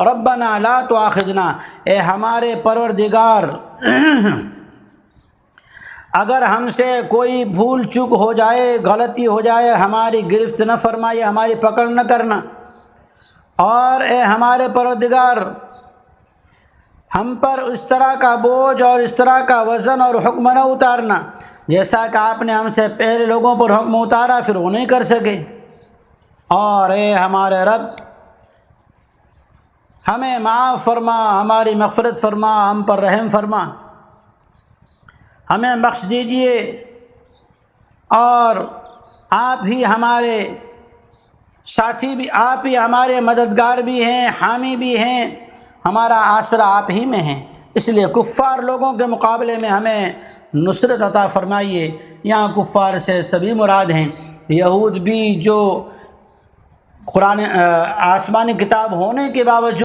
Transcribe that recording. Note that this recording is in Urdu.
ربنا لا تؤاخذنا، اے ہمارے پروردگار اگر ہم سے کوئی بھول چوک ہو جائے، غلطی ہو جائے، ہماری گرفت نہ فرمائے، ہماری پکڑ نہ کرنا، اور اے ہمارے پروردگار ہم پر اس طرح کا بوجھ اور اس طرح کا وزن اور حکم نہ اتارنا جیسا کہ آپ نے ہم سے پہلے لوگوں پر حکم اتارا پھر وہ نہیں کر سکے، اور اے ہمارے رب ہمیں معاف فرما، ہماری مغفرت فرما، ہم پر رحم فرما، ہمیں بخش دیجئے، اور آپ ہی ہمارے ساتھی بھی، آپ ہی ہمارے مددگار بھی ہیں، حامی بھی ہیں، ہمارا آسرا آپ ہی میں ہے، اس لیے کفار لوگوں کے مقابلے میں ہمیں نصرت عطا فرمائیے۔ یہاں کفار سے سبھی مراد ہیں، یہود بھی جو قرآن آسمانی کتاب ہونے کے باوجود